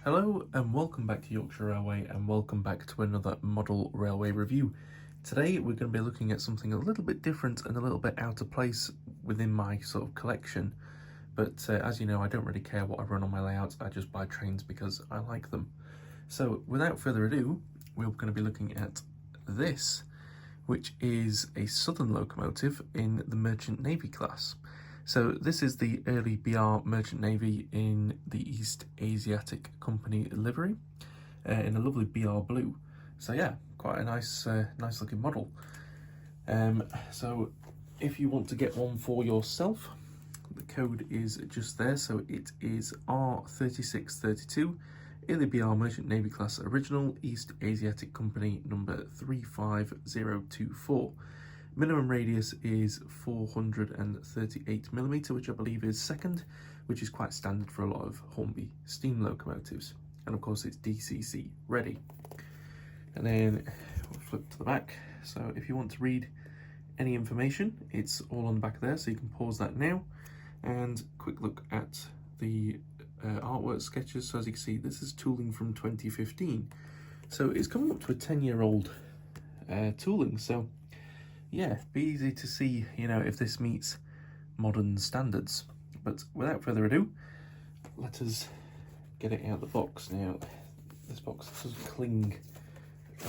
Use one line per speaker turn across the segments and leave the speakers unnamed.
Hello and welcome back to Yorkshire Railway and welcome back to another model railway review. Today we're going to be looking at something a little bit different and a little bit out of place within my sort of collection. But as you know, I don't really care what I run on my layouts, I just buy trains because I like them. So without further ado, we're going to be looking at this, which is a southern locomotive in the Merchant Navy class. So this is the early BR Merchant Navy in the East Asiatic Company livery in a lovely BR blue. So yeah, quite a nice looking model. So if you want to get one for yourself, the code is just there. So it is R3632 in the BR Merchant Navy class original, East Asiatic Company number 35024. Minimum radius is 438mm, which I believe is second, which is quite standard for a lot of Hornby steam locomotives. And of course it's DCC ready. And then we'll flip to the back. So if you want to read any information, it's all on the back there, so you can pause that now. And quick look at the artwork sketches. So as you can see, this is tooling from 2015. So it's coming up to a 10-year-old tooling. So yeah, be easy to see, you know, if this meets modern standards. But without further ado, let us get it out of the box. Now, this box does cling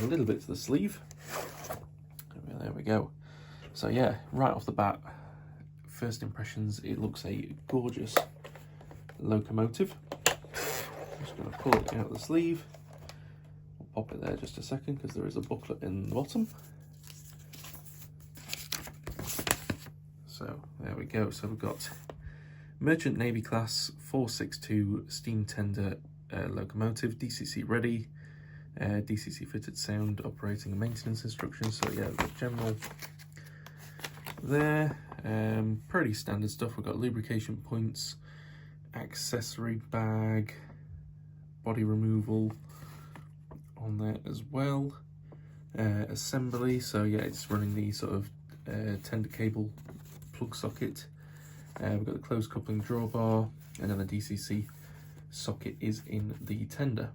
a little bit to the sleeve. There we go. So yeah, right off the bat, first impressions, it looks a gorgeous locomotive. I'm just going to pull it out of the sleeve. I'll pop it there just a second because there is a booklet in the bottom. So there we go. So we've got Merchant Navy class 462 steam tender locomotive, DCC ready, DCC fitted sound operating and maintenance instructions. So yeah, the general there, pretty standard stuff. We've got lubrication points, accessory bag, body removal on there as well, assembly. So yeah, it's running the sort of tender cable plug socket. We've got the closed coupling drawbar, and then the DCC socket is in the tender.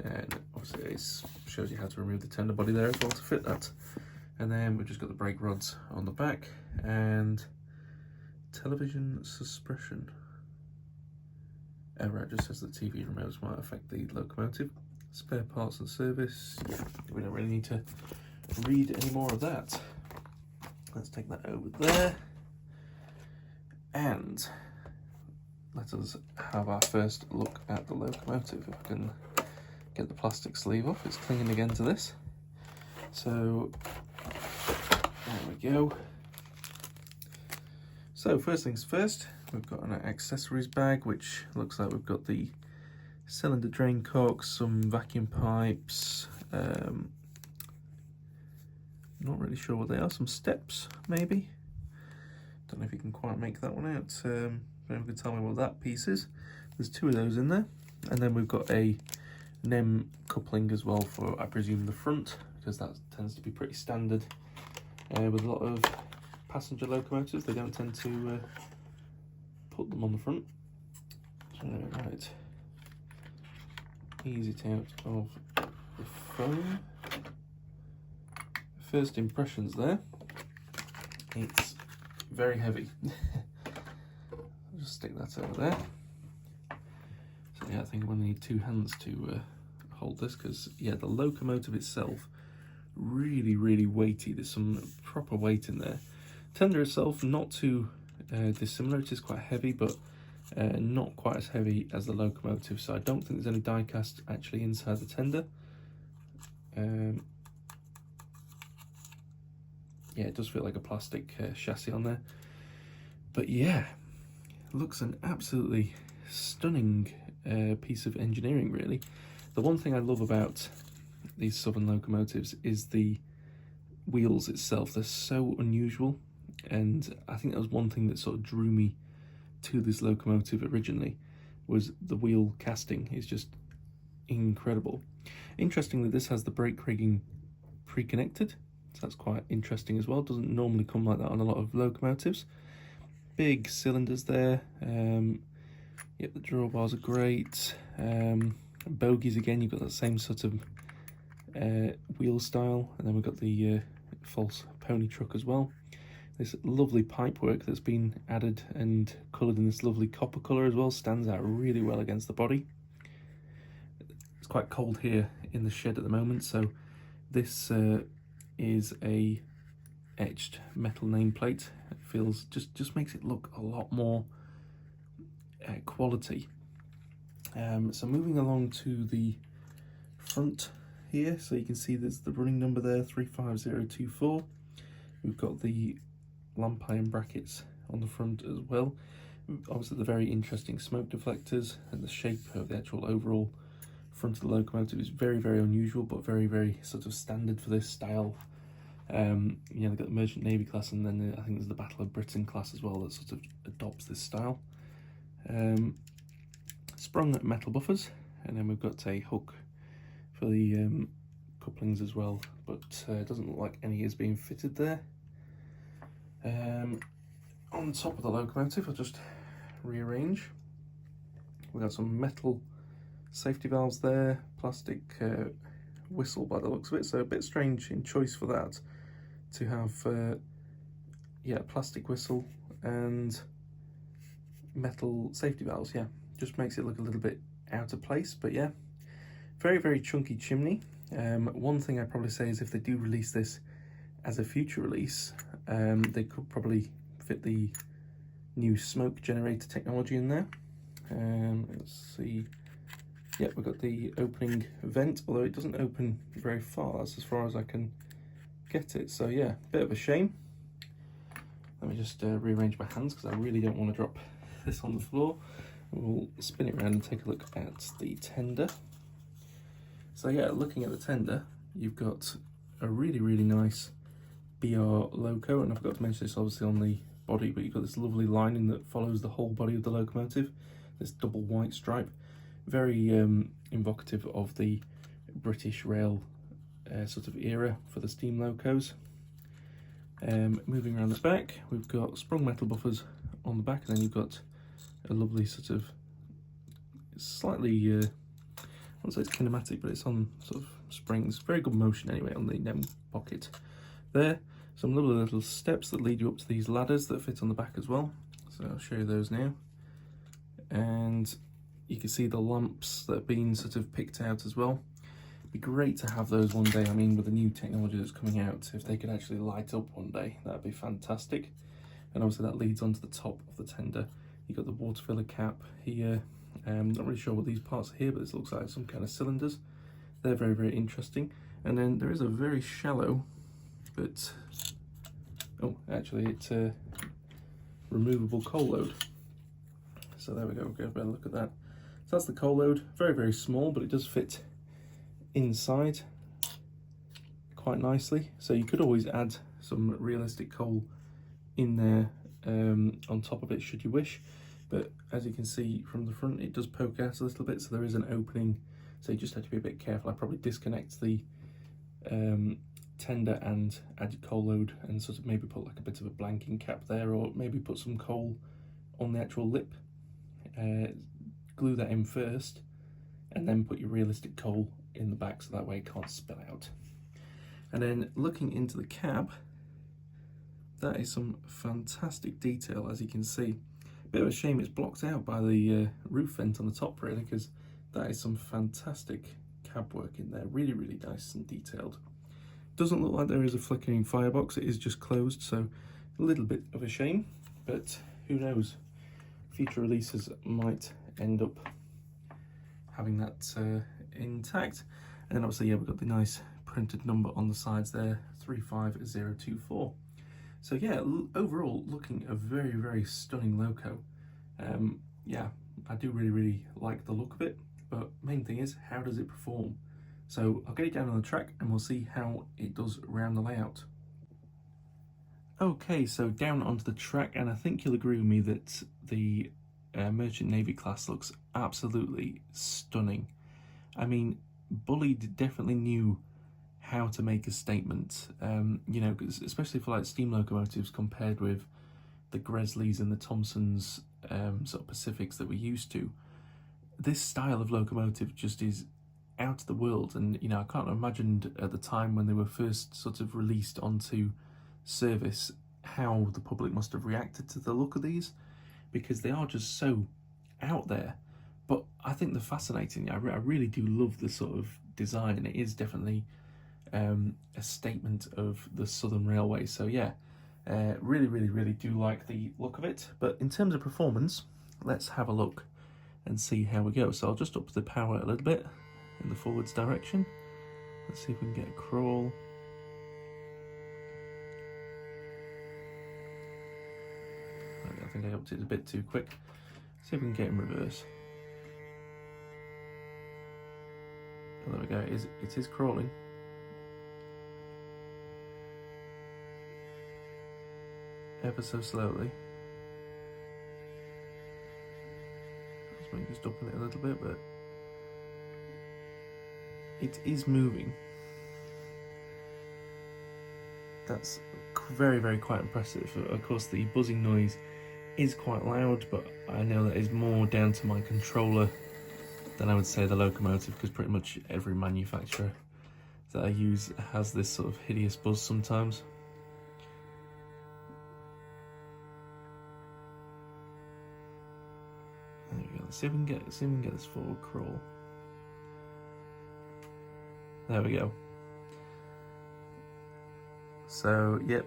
And obviously it shows you how to remove the tender body there as well to fit that. And then we've just got the brake rods on the back and television suppression. Right, just says that TV remotes might affect the locomotive. Spare parts and service. Yeah, we don't really need to read any more of that. Let's take that over there. And let us have our first look at the locomotive. If I can get the plastic sleeve off, it's clinging again to this. So there we go. So first things first, we've got an accessories bag, which looks like we've got the cylinder drain cocks, some vacuum pipes, not really sure what they are, some steps maybe. Don't know if you can quite make that one out. If anyone can tell me what that piece is. There's two of those in there. And then we've got a NEM coupling as well for, I presume, the front, because that tends to be pretty standard with a lot of passenger locomotives. They don't tend to put them on the front. So, right. Ease it out of the foam. First impressions there. It's very heavy. I'll just stick that over there. So yeah, I think I'm going to need two hands to hold this, because yeah, the locomotive itself really weighty. There's some proper weight in there. Tender itself not too dissimilar. It is quite heavy, but not quite as heavy as the locomotive. So I don't think there's any die cast actually inside the tender. Yeah, it does feel like a plastic chassis on there. But yeah, looks an absolutely stunning piece of engineering, really. The one thing I love about these southern locomotives is the wheels itself. They're so unusual, and I think that was one thing that sort of drew me to this locomotive originally, was the wheel casting is just incredible. Interestingly, this has the brake rigging pre-connected, so that's quite interesting as well. It doesn't normally come like that on a lot of locomotives. Big cylinders there. Yep, the drawbars are great. Bogies again, you've got that same sort of wheel style, and then we've got the false pony truck as well. This lovely pipework that's been added and coloured in this lovely copper colour as well stands out really well against the body. It's quite cold here in the shed at the moment, so this is a etched metal nameplate. It feels just makes it look a lot more quality. So moving along to the front here, so you can see there's the running number there, 35024. We've got the lamp iron brackets on the front as well. Obviously the very interesting smoke deflectors, and the shape of the actual overall front of the locomotive is very, very unusual, but very, very sort of standard for this style. You know, they've got the Merchant Navy class, and then I think there's the Battle of Britain class as well that sort of adopts this style. Sprung metal buffers, and then we've got a hook for the couplings as well, but it doesn't look like any is being fitted there. On top of the locomotive, I'll just rearrange. We've got some metal safety valves there, plastic whistle by the looks of it, so a bit strange in choice for that, to have yeah, plastic whistle and metal safety valves. Yeah, just makes it look a little bit out of place, but yeah, very, very chunky chimney. One thing I'd probably say is if they do release this as a future release, they could probably fit the new smoke generator technology in there. Let's see. Yeah, we've got the opening vent, although it doesn't open very far. That's as far as I can get it. So yeah, bit of a shame. Let me just rearrange my hands because I really don't want to drop this on the floor. We'll spin it around and take a look at the tender. So yeah, looking at the tender, you've got a really, really nice BR logo, and I forgot to mention this obviously on the body, but you've got this lovely lining that follows the whole body of the locomotive, this double white stripe, very evocative of the British rail sort of era for the steam locos. Moving around the back, we've got sprung metal buffers on the back, and then you've got a lovely sort of slightly, I won't say it's kinematic, but it's on sort of springs, very good motion anyway on the NEM pocket there. Some lovely little steps that lead you up to these ladders that fit on the back as well, so I'll show you those now. And you can see the lamps that have been sort of picked out as well. It'd be great to have those one day. I mean, with the new technology that's coming out, if they could actually light up one day, that'd be fantastic. And obviously that leads onto the top of the tender. You've got the water filler cap here. Not really sure what these parts are here, but this looks like some kind of cylinders. They're very, very interesting. And then there is a very shallow, but oh, actually it's a removable coal load. So there we go, we'll get a better look at that. So that's the coal load, very, very small, but it does fit inside quite nicely. So you could always add some realistic coal in there on top of it should you wish. But as you can see from the front, it does poke out a little bit, so there is an opening. So you just have to be a bit careful. I probably disconnect the tender and add your coal load, and sort of maybe put like a bit of a blanking cap there, or maybe put some coal on the actual lip. Glue that in first, and then put your realistic coal in the back, so that way it can't spill out. And then looking into the cab, that is some fantastic detail, as you can see. Bit of a shame it's blocked out by the roof vent on the top, really, because that is some fantastic cab work in there. Really, really nice and detailed. Doesn't look like there is a flickering firebox. It is just closed, so a little bit of a shame, but who knows? Future releases might end up having that intact. And then obviously, yeah, we've got the nice printed number on the sides there, 35024. So yeah, overall looking a very, very stunning loco. Yeah, I do really, really like the look of it, but main thing is, how does it perform? So I'll get it down on the track and we'll see how it does around the layout. Okay, so down onto the track, and I think you'll agree with me that the Merchant Navy class looks absolutely stunning. I mean, Bully definitely knew how to make a statement, you know, especially for like steam locomotives compared with the Gresleys and the Thompsons, sort of Pacifics that we're used to. this style of locomotive just is out of the world, and you know, I can't imagine at the time when they were first sort of released onto service how the public must have reacted to the look of these, because they are just so out there. But I think they're fascinating. I really do love the sort of design. It is definitely a statement of the Southern Railway. So yeah, really do like the look of it. But in terms of performance, let's have a look and see how we go. So I'll just up the power a little bit in the forwards direction. Let's see if we can get a crawl. I think I upped it a bit too quick. See if we can get in reverse. Oh, there we go. It is crawling. Ever so slowly. Just open it a little bit, but it is moving. That's very quite impressive. Of course, the buzzing noise is quite loud, but I know that is more down to my controller than I would say the locomotive, because pretty much every manufacturer that I use has this sort of hideous buzz sometimes. There we go. Let's see if we can get this forward crawl. There we go. So yep,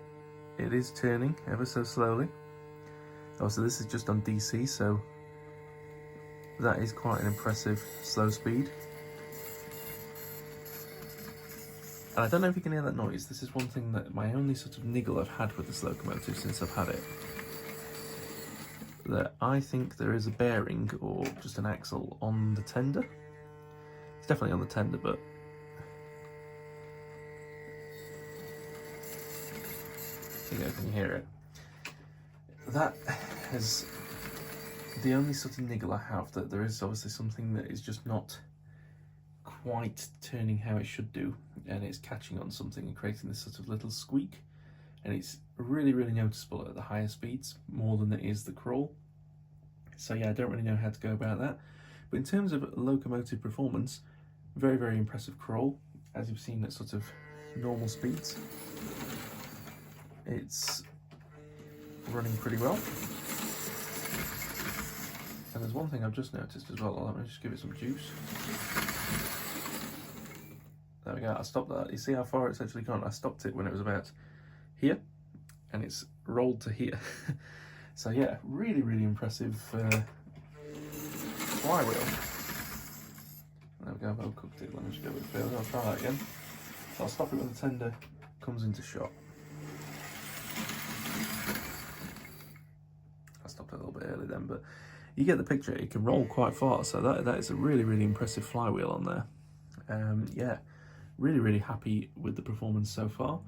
it is turning ever so slowly. Oh, so this is just on DC, so that is quite an impressive slow speed. And I don't know if you can hear that noise. This is one thing that my only sort of niggle I've had with this locomotive since I've had it. That I think there is a bearing or just an axle on the tender. It's definitely on the tender, but you know, can you hear it? That is the only sort of niggle I have, that there is obviously something that is just not quite turning how it should do, and it's catching on something and creating this sort of little squeak, and it's really noticeable at the higher speeds, more than it is the crawl. So yeah, I don't really know how to go about that. But in terms of locomotive performance, very impressive crawl, as you've seen at sort of normal speeds. It's running pretty well. And there's one thing I've just noticed as well. Let me just give it some juice. There we go, I stopped that. You see how far it's actually gone? I stopped it when it was about here, and it's rolled to here. So yeah, really impressive flywheel. There we go, I've overcooked it. Let me just go with the failure. I'll try that again. So I'll stop it when the tender comes into shot. I stopped a little bit early then, but you get the picture. It can roll quite far, so that is a really impressive flywheel on there. Yeah, really happy with the performance so far.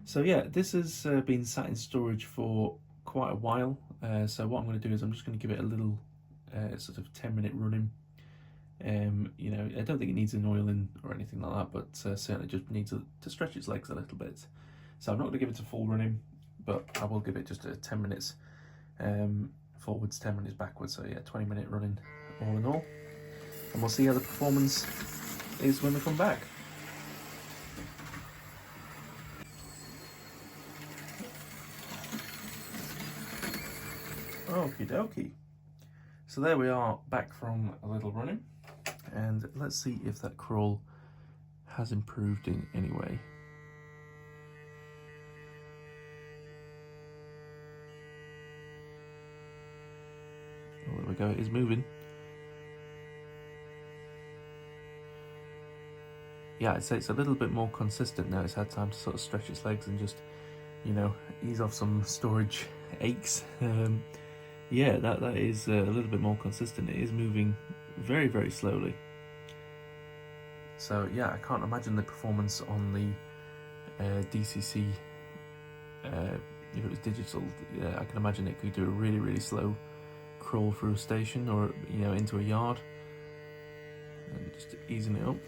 So yeah, this has been sat in storage for quite a while. So what I'm going to do is I'm just going to give it a little sort of 10-minute running. You know, I don't think it needs an oiling or anything like that, but certainly just needs to stretch its legs a little bit. So I'm not going to give it a full running, but I will give it just a 10 minutes forwards, 10 minutes backwards. So yeah, 20-minute running all in all. And we'll see how the performance is when we come back. Okie dokie. So there we are, back from a little running, and let's see if that crawl has improved in any way. Oh, there we go, it is moving. Yeah, I'd say it's a little bit more consistent now. It's had time to sort of stretch its legs and just, you know, ease off some storage aches. Yeah, that is a little bit more consistent. It is moving very slowly. So yeah, I can't imagine the performance on the DCC. If it was digital, yeah, I can imagine it could do a really slow crawl through a station, or you know, into a yard, and just easing it up.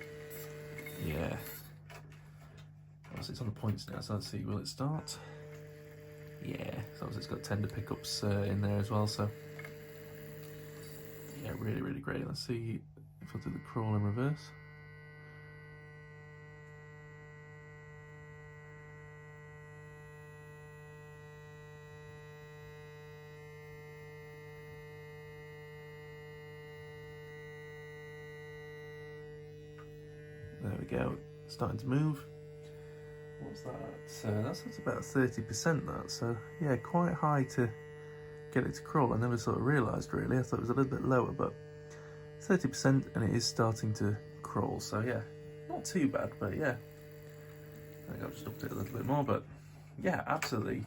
Yeah. It's on the points now, so let's see, will it start? Yeah, so it's got tender pickups in there as well, so yeah, Yeah, really, really great. Let's see if I do the crawl in reverse. There we go, starting to move. What's that? That's about 30% that, so yeah, quite high to get it to crawl. I never sort of realised really, I thought it was a little bit lower, but 30% and it is starting to crawl, so yeah, not too bad, but yeah. I think I've just upped it a little bit more, but yeah, absolutely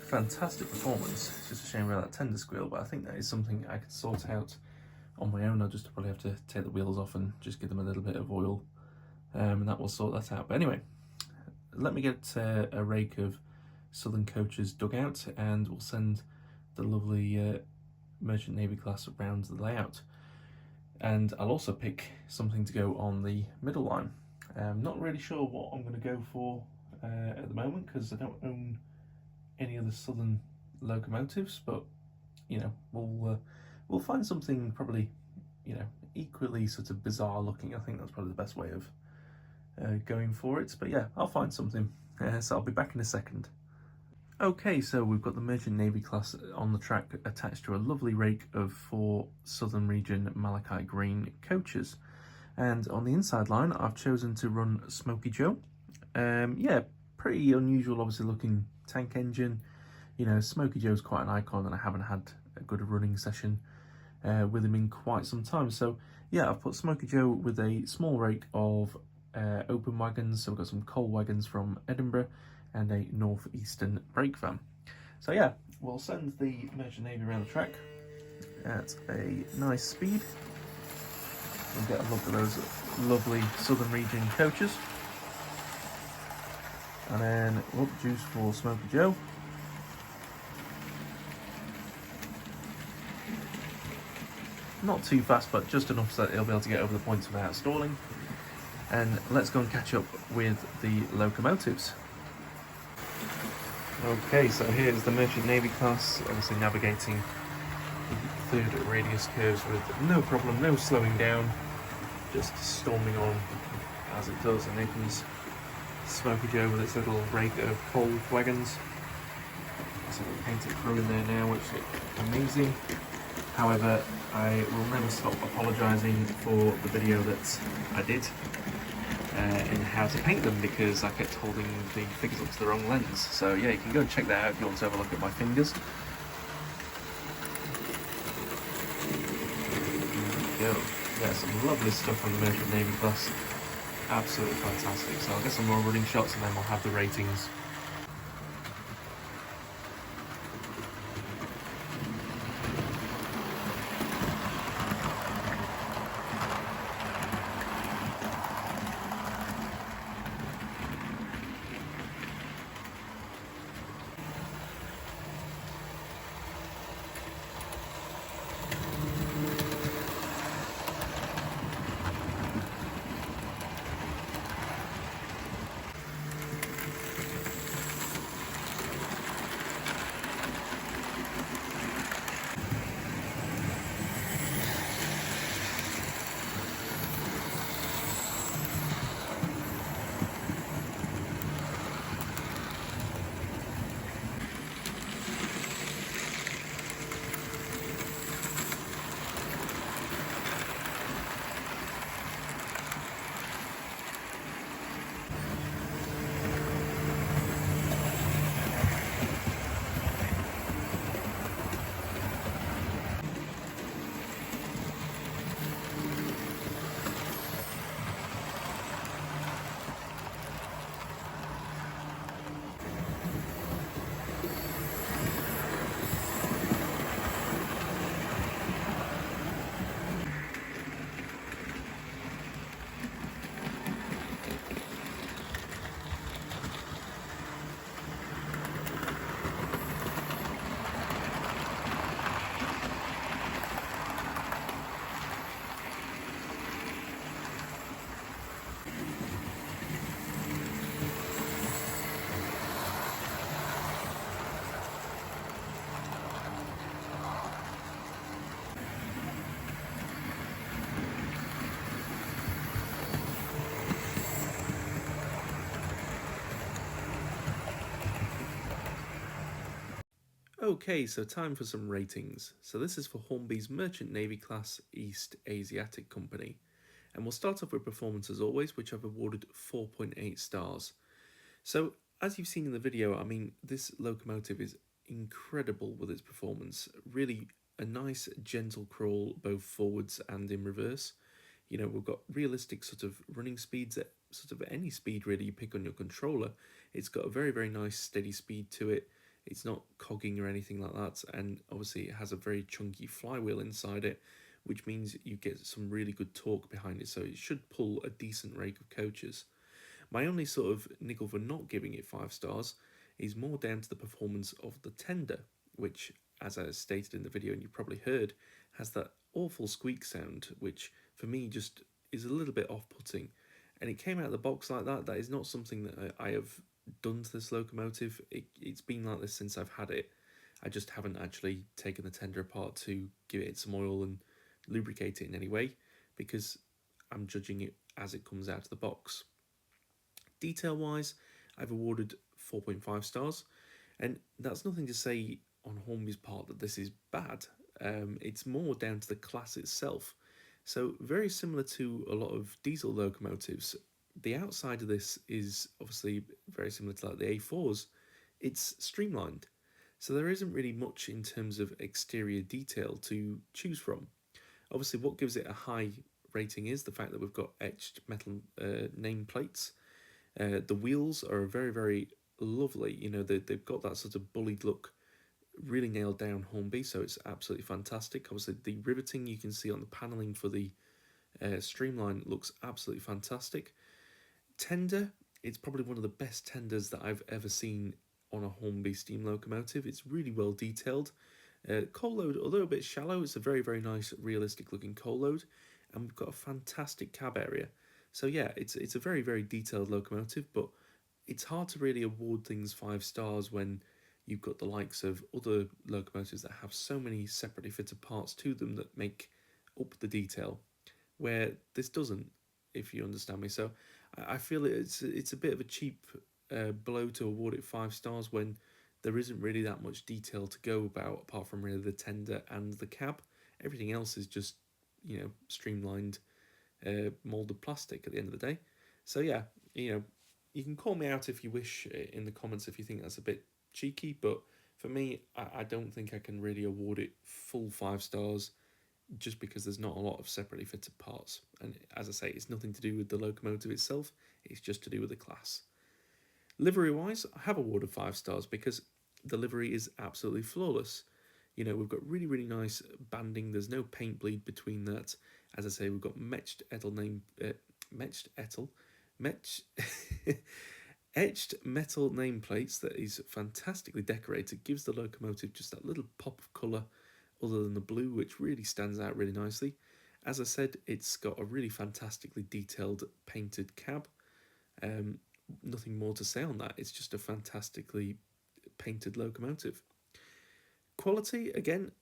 fantastic performance. It's just a shame about that tender squeal, but I think that is something I could sort out on my own. I'll just probably have to take the wheels off and just give them a little bit of oil, and that will sort that out. But anyway, let me get a rake of Southern Coaches dug out, and we'll send the lovely Merchant Navy class around the layout. And I'll also pick something to go on the middle line. I'm not really sure what I'm going to go for at the moment, because I don't own any other Southern locomotives, but you know, we'll find something probably, you know, equally sort of bizarre looking. I think that's probably the best way of going for it. But yeah, I'll find something. So I'll be back in a second. Okay, so we've got the Merchant Navy class on the track attached to a lovely rake of 4 Southern Region Malachite Green coaches. And on the inside line, I've chosen to run Smoky Joe. Yeah, pretty unusual, obviously, looking tank engine. You know, Smoky Joe's quite an icon, and I haven't had a good running session with him in quite some time. So yeah, I've put Smoky Joe with a small rake of open wagons. So we've got some coal wagons from Edinburgh and a northeastern brake van. So yeah, we'll send the Merchant Navy around the track at a nice speed. We'll get a look at those lovely Southern Region coaches. And then up juice for Smoky Joe. Not too fast, but just enough so that he'll be able to get over the points without stalling. And let's go and catch up with the locomotives. Okay, so here's the Merchant Navy class, obviously navigating the 3rd radius curves with no problem, no slowing down, just storming on as it does. And here comes Smoky Joe with its little rake of coal wagons. So we painted through in there now, which is amazing. However, I will never stop apologising for the video that I did in how to paint them, because I kept holding the fingers up to the wrong lens. So yeah, you can go and check that out if you want to have a look at my fingers. There we go. Yeah, some lovely stuff on the Merchant Navy class. Absolutely fantastic. So I'll get some more running shots and then we'll have the ratings. Okay, so time for some ratings. So this is for Hornby's Merchant Navy Class East Asiatic Company. And we'll start off with performance as always, which I've awarded 4.8 stars. So as you've seen in the video, I mean, this locomotive is incredible with its performance. Really a nice gentle crawl both forwards and in reverse. You know, we've got realistic sort of running speeds at sort of any speed really you pick on your controller. It's got a very, very nice steady speed to it. It's not cogging or anything like that, and obviously it has a very chunky flywheel inside it, which means you get some really good torque behind it, so it should pull a decent rake of coaches. My only sort of niggle for not giving it 5 stars is more down to the performance of the tender, which, as I stated in the video and you probably heard, has that awful squeak sound, which for me just is a little bit off-putting. And it came out of the box like that. That is not something that I have done to this locomotive. It's been like this since I've had it. I just haven't actually taken the tender apart to give it some oil and lubricate it in any way, because I'm judging it as it comes out of the box. Detail wise, I've awarded 4.5 stars, and that's nothing to say on Hornby's part that this is bad. It's more down to the class itself. So very similar to a lot of diesel locomotives, the outside of this is obviously very similar to like the A4s. It's streamlined, so there isn't really much in terms of exterior detail to choose from. Obviously what gives it a high rating is the fact that we've got etched metal nameplates. The wheels are very, very lovely. You know, they've got that sort of bullied look, really nailed down Hornby, so it's absolutely fantastic. Obviously the riveting you can see on the panelling for the streamline looks absolutely fantastic. Tender, it's probably one of the best tenders that I've ever seen on a Hornby steam locomotive. It's really well detailed. Coal load, although a bit shallow, it's a very, very nice realistic looking coal load, and we've got a fantastic cab area. So yeah, it's a very, very detailed locomotive, but it's hard to really award things 5 stars when you've got the likes of other locomotives that have so many separately fitted parts to them that make up the detail, where this doesn't, if you understand me. So I feel it's a bit of a cheap blow to award it 5 stars when there isn't really that much detail to go about apart from really the tender and the cab. Everything else is just, you know, streamlined moulded plastic at the end of the day. So yeah, you know, you can call me out if you wish in the comments if you think that's a bit cheeky, but for me, I don't think I can really award it full 5 stars just because there's not a lot of separately fitted parts. And as I say, it's nothing to do with the locomotive itself, it's just to do with the class. Livery wise, I have awarded 5 stars because the livery is absolutely flawless. You know, we've got really, really nice banding. There's no paint bleed between that. As I say, we've got etched metal nameplates that is fantastically decorated. Gives the locomotive just that little pop of colour other than the blue, which really stands out really nicely. As I said, it's got a really fantastically detailed painted cab. Nothing more to say on that. It's just a fantastically painted locomotive. Quality, again,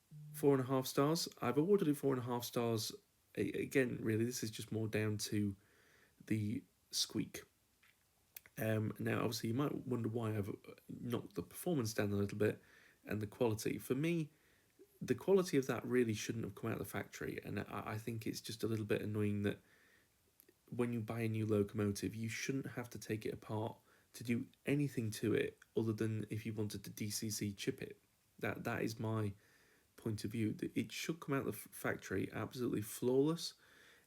4.5 stars. I've awarded it 4.5 stars. Again, really, this is just more down to the squeak. Now, obviously, you might wonder why I've knocked the performance down a little bit and the quality. For me, the quality of that really shouldn't have come out of the factory, and I think it's just a little bit annoying that when you buy a new locomotive, you shouldn't have to take it apart to do anything to it other than if you wanted to DCC chip it. That is my point of view. It should come out of the factory absolutely flawless,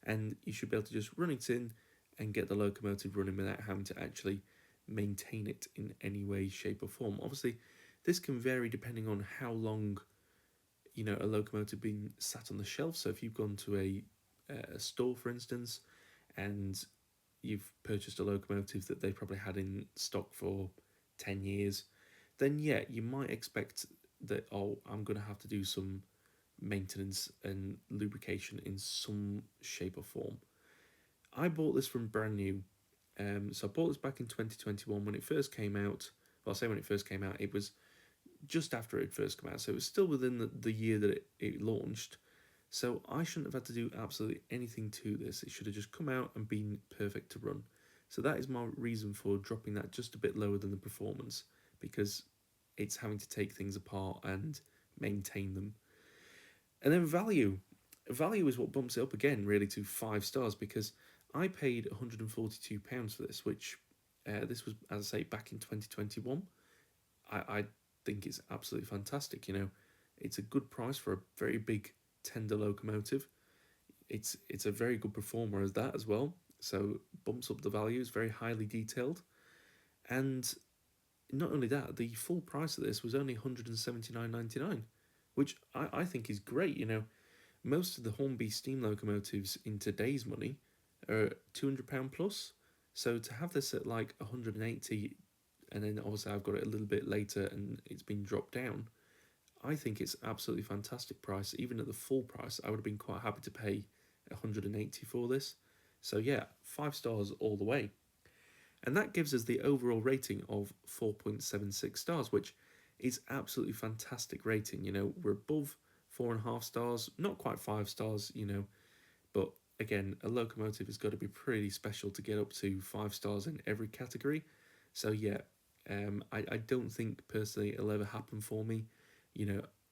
and you should be able to just run it in and get the locomotive running without having to actually maintain it in any way, shape or form. Obviously, this can vary depending on how long, you know, a locomotive been sat on the shelf. So if you've gone to a store, for instance, and you've purchased a locomotive that they probably had in stock for 10 years, then yeah, you might expect that, oh, I'm going to have to do some maintenance and lubrication in some shape or form. I bought this from brand new. So I bought this back in 2021 when it first came out. Well, I say when it first came out, it was just after it had first come out. So it was still within the year that it launched. So I shouldn't have had to do absolutely anything to this. It should have just come out and been perfect to run. So that is my reason for dropping that just a bit lower than the performance, because it's having to take things apart and maintain them. And then value. Value is what bumps it up again, really, to 5 stars, because I paid £142 for this, which this was, as I say, back in 2021. I think it's absolutely fantastic. It's a good price for a very big tender locomotive. It's a very good performer as that as well. So bumps up the value. It's very highly detailed, and not only that, the full price of this was only £179.99, which I think is great. Most of the Hornby steam locomotives in today's money are £200 plus. So to have this at like 180, and then obviously I've got it a little bit later and it's been dropped down, I think it's absolutely fantastic price. Even at the full price, I would have been quite happy to pay 180 for this. So yeah, 5 stars all the way. And that gives us the overall rating of 4.76 stars, which is absolutely fantastic rating. We're above 4.5 stars, not quite 5 stars, but again, a locomotive has got to be pretty special to get up to 5 stars in every category. So yeah, I don't think personally it'll ever happen for me.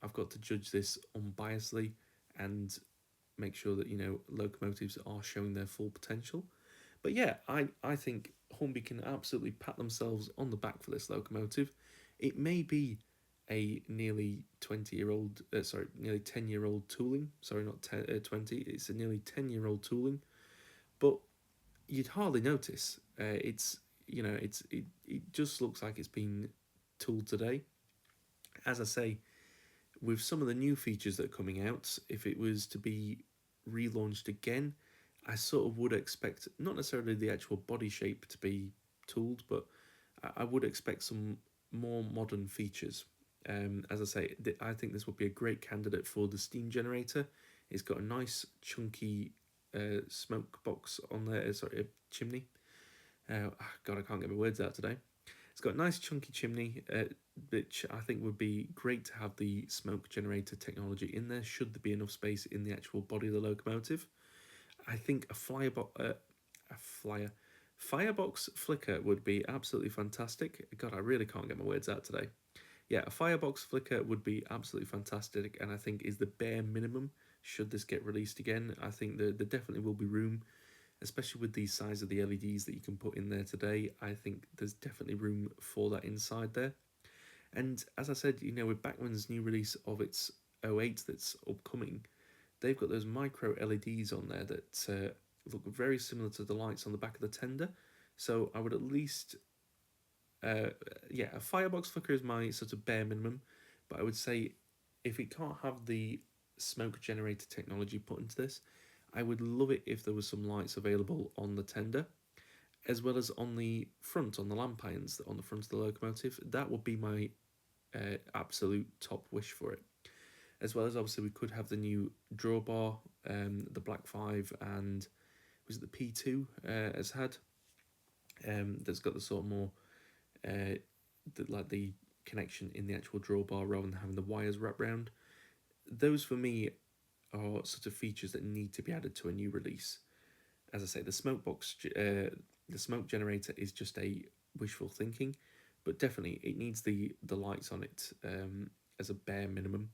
I've got to judge this unbiasedly and make sure that locomotives are showing their full potential. But yeah, I think Hornby can absolutely pat themselves on the back for this locomotive. It may be a nearly 20-year-old, nearly 10-year-old tooling. Sorry, not 20. It's a nearly 10-year-old tooling, but you'd hardly notice. It just looks like it's been tooled today. As I say, with some of the new features that are coming out, if it was to be relaunched again, I sort of would expect not necessarily the actual body shape to be tooled, but I would expect some more modern features. As I say, I think this would be a great candidate for the steam generator. It's got a nice chunky smoke box on there. Sorry, a chimney. God, I can't get my words out today. It's got a nice chunky chimney, which I think would be great to have the smoke generator technology in there, should there be enough space in the actual body of the locomotive. I think a firebox flicker would be absolutely fantastic. God, I really can't get my words out today. Yeah, a firebox flicker would be absolutely fantastic, and I think is the bare minimum should this get released again. I think there definitely will be room, especially with the size of the LEDs that you can put in there today. I think there's definitely room for that inside there. And as I said, with Bachmann's new release of its 08 that's upcoming, they've got those micro LEDs on there that look very similar to the lights on the back of the tender. So I would at least, a firebox flicker is my sort of bare minimum. But I would say if it can't have the smoke generator technology put into this, I would love it if there was some lights available on the tender, as well as on the front, on the lamp irons on the front of the locomotive. That would be my absolute top wish for it. As well as obviously we could have the new drawbar, the Black 5 and was it the P2 has had. That's got the sort of more the connection in the actual drawbar rather than having the wires wrapped round. Those for me are sort of features that need to be added to a new release. As I say, the smoke generator is just a wishful thinking, but definitely it needs the lights on it as a bare minimum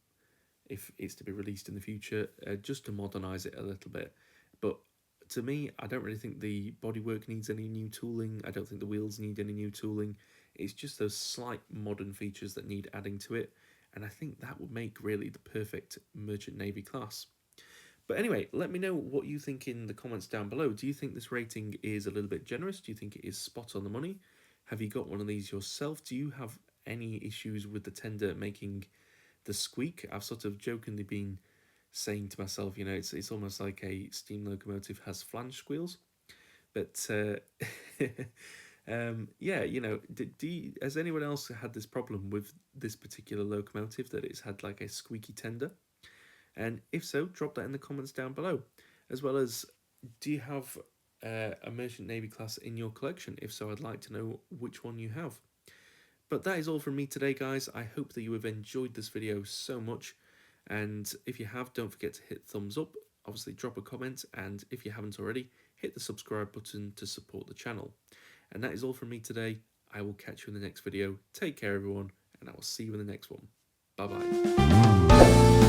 if it's to be released in the future, just to modernise it a little bit. But to me, I don't really think the bodywork needs any new tooling. I don't think the wheels need any new tooling. It's just those slight modern features that need adding to it, and I think that would make really the perfect Merchant Navy class. But anyway, let me know what you think in the comments down below. Do you think this rating is a little bit generous? Do you think it is spot on the money? Have you got one of these yourself? Do you have any issues with the tender making the squeak? I've sort of jokingly been saying to myself, it's almost like a steam locomotive has flange squeals. But yeah, has anyone else had this problem with this particular locomotive, that it's had like a squeaky tender? And if so, drop that in the comments down below. As well as, do you have a Merchant Navy class in your collection? If so, I'd like to know which one you have. But that is all from me today, guys. I hope that you have enjoyed this video so much. And if you have, don't forget to hit thumbs up. Obviously, drop a comment. And if you haven't already, hit the subscribe button to support the channel. And that is all from me today. I will catch you in the next video. Take care, everyone, and I will see you in the next one. Bye bye.